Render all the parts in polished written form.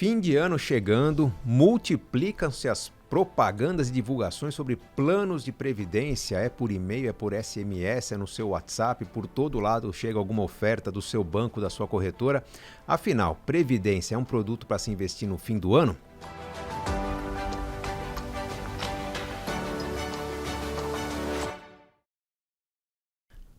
Fim de ano chegando, multiplicam-se as propagandas e divulgações sobre planos de previdência, é por e-mail, é por SMS, é no seu WhatsApp, por todo lado chega alguma oferta do seu banco, da sua corretora. Afinal, previdência é um produto para se investir no fim do ano?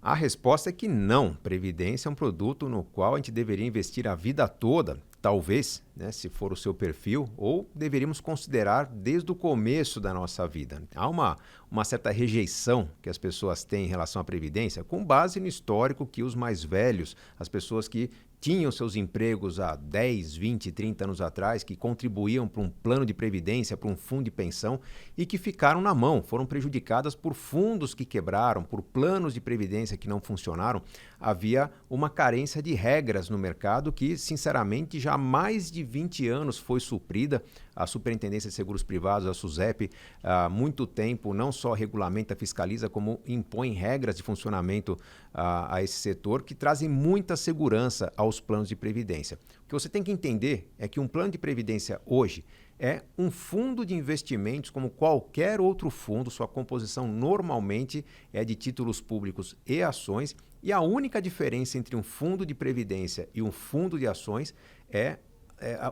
A resposta é que não. Previdência é um produto no qual a gente deveria investir a vida toda, talvez, né, se for o seu perfil, ou deveríamos considerar desde o começo da nossa vida. Há uma certa rejeição que as pessoas têm em relação à previdência, com base no histórico que os mais velhos, as pessoas que tinham seus empregos há 10, 20, 30 anos atrás, que contribuíam para um plano de previdência, para um fundo de pensão e que ficaram na mão, foram prejudicadas por fundos que quebraram, por planos de previdência que não funcionaram. Havia uma carência de regras no mercado que, sinceramente, já há mais de 20 anos foi suprida. A Superintendência de Seguros Privados, a SUSEP, há muito tempo não só regulamenta, fiscaliza, como impõe regras de funcionamento a esse setor que trazem muita segurança aos planos de previdência. O que você tem que entender é que um plano de previdência hoje é um fundo de investimentos como qualquer outro fundo. Sua composição normalmente é de títulos públicos e ações, e a única diferença entre um fundo de previdência e um fundo de ações é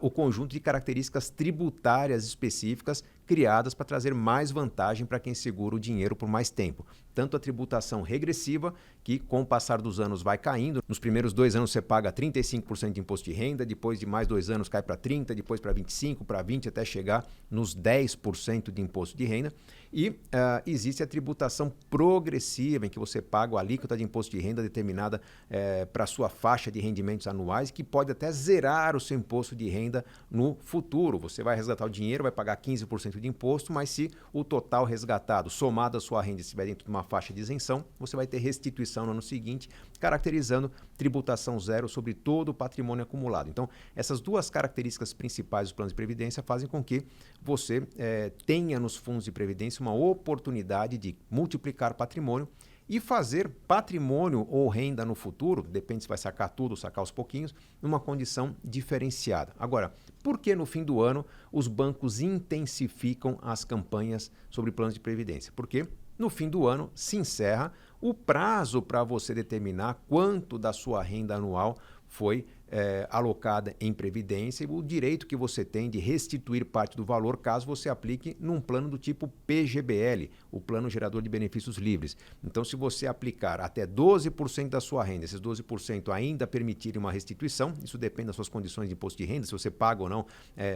o conjunto de características tributárias específicas criadas para trazer mais vantagem para quem segura o dinheiro por mais tempo. Tanto a tributação regressiva, que com o passar dos anos vai caindo. Nos primeiros 2 anos você paga 35% de imposto de renda, depois de mais 2 anos cai para 30%, depois para 25%, para 20%, até chegar nos 10% de imposto de renda. E existe a tributação progressiva, em que você paga a alíquota de imposto de renda determinada para a sua faixa de rendimentos anuais, que pode até zerar o seu imposto de renda no futuro. Você vai resgatar o dinheiro, vai pagar 15% de imposto, mas se o total resgatado, somado à sua renda, estiver dentro de uma faixa de isenção, você vai ter restituição no ano seguinte, caracterizando tributação zero sobre todo o patrimônio acumulado. Então, essas duas características principais dos planos de previdência fazem com que você tenha nos fundos de previdência uma oportunidade de multiplicar patrimônio e fazer patrimônio ou renda no futuro, depende se vai sacar tudo ou sacar aos pouquinhos, numa condição diferenciada. Agora, por que no fim do ano os bancos intensificam as campanhas sobre planos de previdência? Porque no fim do ano se encerra o prazo para você determinar quanto da sua renda anual foi alocada em previdência e o direito que você tem de restituir parte do valor caso você aplique num plano do tipo PGBL, o Plano Gerador de Benefícios Livres. Então, se você aplicar até 12% da sua renda, esses 12% ainda permitirem uma restituição, isso depende das suas condições de imposto de renda, se você paga ou não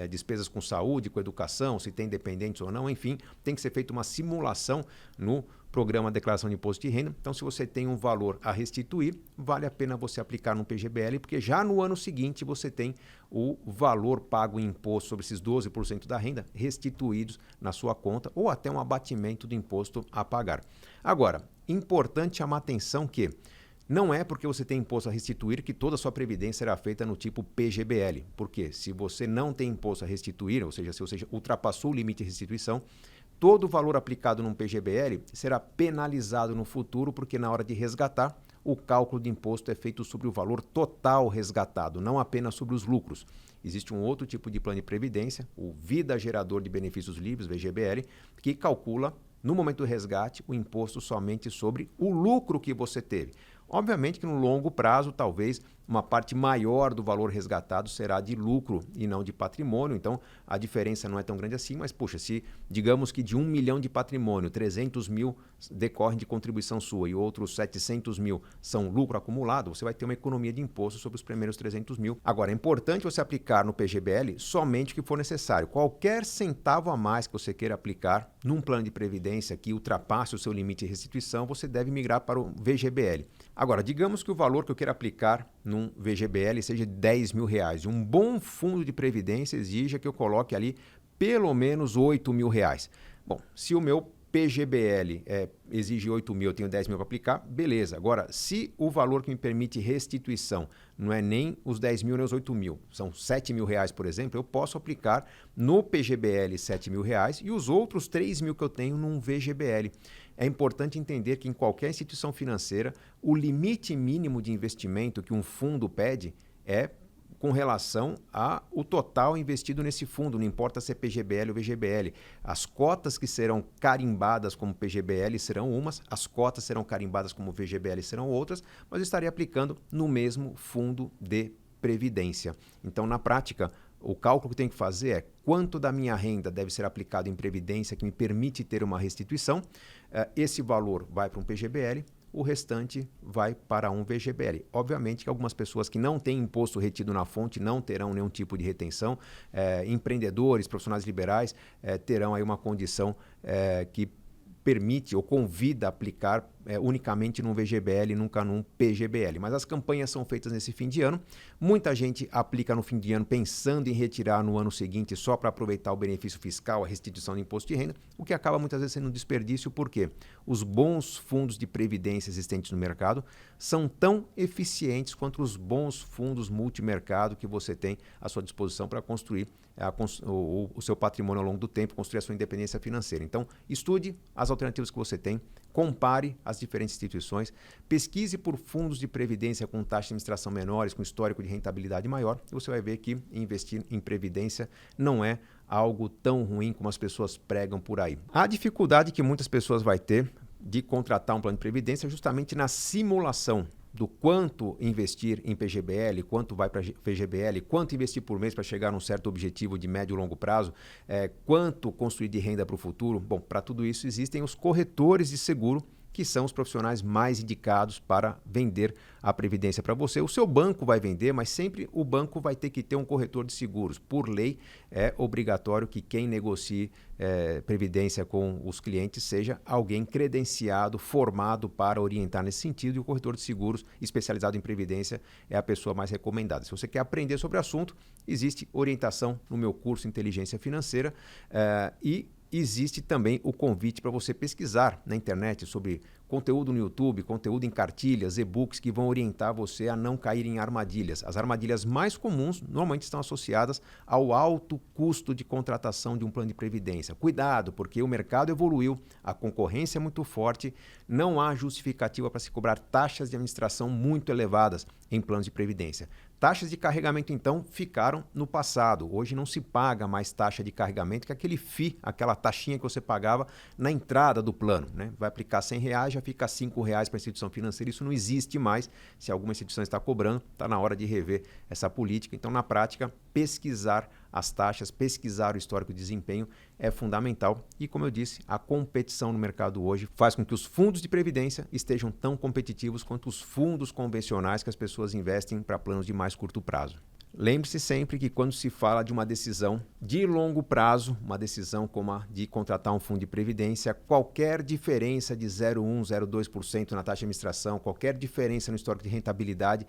despesas com saúde, com educação, se tem dependentes ou não, enfim, tem que ser feita uma simulação no programa de declaração de imposto de renda. Então, se você tem um valor a restituir, vale a pena você aplicar no PGBL, porque já no ano seguinte você tem o valor pago em imposto sobre esses 12% da renda restituídos na sua conta ou até um abatimento do imposto a pagar. Agora, importante chamar atenção que não é porque você tem imposto a restituir que toda a sua previdência será feita no tipo PGBL. Porque se você não tem imposto a restituir, ou seja, se você ultrapassou o limite de restituição, todo o valor aplicado num PGBL será penalizado no futuro, porque na hora de resgatar, o cálculo de imposto é feito sobre o valor total resgatado, não apenas sobre os lucros. Existe um outro tipo de plano de previdência, o Vida Gerador de Benefícios Livres, VGBL, que calcula, no momento do resgate, o imposto somente sobre o lucro que você teve. Obviamente que no longo prazo, talvez uma parte maior do valor resgatado será de lucro e não de patrimônio, então a diferença não é tão grande assim, mas puxa, se digamos que de 1 milhão de patrimônio, 300 mil decorrem de contribuição sua e outros 700 mil são lucro acumulado, você vai ter uma economia de imposto sobre os primeiros 300 mil. Agora, é importante você aplicar no PGBL somente o que for necessário. Qualquer centavo a mais que você queira aplicar num plano de previdência que ultrapasse o seu limite de restituição, você deve migrar para o VGBL. Agora, digamos que o valor que eu queira aplicar num VGBL seja de R$10.000. Um bom fundo de previdência exige que eu coloque ali pelo menos R$8.000. Bom, se o meu PGBL exige 8 mil, eu tenho 10 mil para aplicar, beleza. Agora, se o valor que me permite restituição não é nem os 10 mil nem os 8 mil, são R$7.000, por exemplo, eu posso aplicar no PGBL R$7.000 e os outros 3 mil que eu tenho num VGBL. É importante entender que em qualquer instituição financeira, o limite mínimo de investimento que um fundo pede é com relação ao total investido nesse fundo, não importa se é PGBL ou VGBL. As cotas que serão carimbadas como PGBL serão umas, as cotas serão carimbadas como VGBL serão outras, mas eu estarei aplicando no mesmo fundo de previdência. Então, na prática, o cálculo que tenho que fazer é quanto da minha renda deve ser aplicado em previdência que me permite ter uma restituição. Esse valor vai para um PGBL, o restante vai para um VGBL. Obviamente que algumas pessoas que não têm imposto retido na fonte não terão nenhum tipo de retenção. Empreendedores, profissionais liberais terão aí uma condição que permite ou convida a aplicar unicamente num VGBL e nunca num PGBL. Mas as campanhas são feitas nesse fim de ano. Muita gente aplica no fim de ano pensando em retirar no ano seguinte só para aproveitar o benefício fiscal, a restituição do imposto de renda, o que acaba muitas vezes sendo um desperdício, porque os bons fundos de previdência existentes no mercado são tão eficientes quanto os bons fundos multimercado que você tem à sua disposição para construir o seu patrimônio ao longo do tempo, construir a sua independência financeira. Então, estude as alternativas que você tem, compare as diferentes instituições, pesquise por fundos de previdência com taxas de administração menores, com histórico de rentabilidade maior, e você vai ver que investir em previdência não é algo tão ruim como as pessoas pregam por aí. A dificuldade que muitas pessoas vão ter de contratar um plano de previdência é justamente na simulação do quanto investir em PGBL, quanto vai para VGBL, quanto investir por mês para chegar a um certo objetivo de médio e longo prazo, quanto construir de renda para o futuro. Bom, para tudo isso existem os corretores de seguro, que são os profissionais mais indicados para vender a previdência para você. O seu banco vai vender, mas sempre o banco vai ter que ter um corretor de seguros. Por lei, é obrigatório que quem negocie previdência com os clientes seja alguém credenciado, formado para orientar nesse sentido, e o corretor de seguros especializado em previdência é a pessoa mais recomendada. Se você quer aprender sobre o assunto, existe orientação no meu curso Inteligência Financeira e existe também o convite para você pesquisar na internet sobre conteúdo no YouTube, conteúdo em cartilhas, e-books que vão orientar você a não cair em armadilhas. As armadilhas mais comuns normalmente estão associadas ao alto custo de contratação de um plano de previdência. Cuidado, porque o mercado evoluiu, a concorrência é muito forte, não há justificativa para se cobrar taxas de administração muito elevadas em planos de previdência. Taxas de carregamento, então, ficaram no passado. Hoje não se paga mais taxa de carregamento, que é aquele FII, aquela taxinha que você pagava na entrada do plano, né? Vai aplicar R$100, já fica R$5 para a instituição financeira. Isso não existe mais. Se alguma instituição está cobrando, está na hora de rever essa política. Então, na prática, pesquisar as taxas, pesquisar o histórico de desempenho é fundamental. E, como eu disse, a competição no mercado hoje faz com que os fundos de previdência estejam tão competitivos quanto os fundos convencionais que as pessoas investem para planos de mais curto prazo. Lembre-se sempre que quando se fala de uma decisão de longo prazo, uma decisão como a de contratar um fundo de previdência, qualquer diferença de 0,1%, 0,2% na taxa de administração, qualquer diferença no histórico de rentabilidade,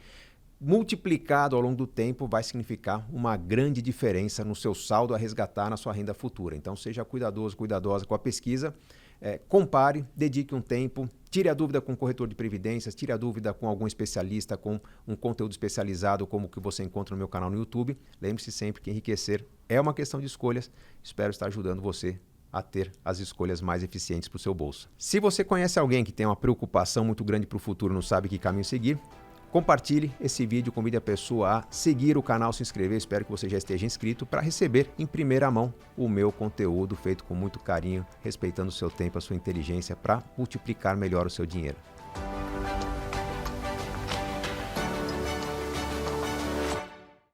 multiplicado ao longo do tempo, vai significar uma grande diferença no seu saldo a resgatar na sua renda futura. Então, seja cuidadoso, cuidadosa com a pesquisa, compare, dedique um tempo, tire a dúvida com o corretor de previdências, tire a dúvida com algum especialista, com um conteúdo especializado como o que você encontra no meu canal no YouTube. Lembre-se sempre que enriquecer é uma questão de escolhas. Espero estar ajudando você a ter as escolhas mais eficientes para o seu bolso. Se você conhece alguém que tem uma preocupação muito grande para o futuro e não sabe que caminho seguir, compartilhe esse vídeo, convide a pessoa a seguir o canal, se inscrever. Espero que você já esteja inscrito para receber em primeira mão o meu conteúdo feito com muito carinho, respeitando o seu tempo, a sua inteligência para multiplicar melhor o seu dinheiro.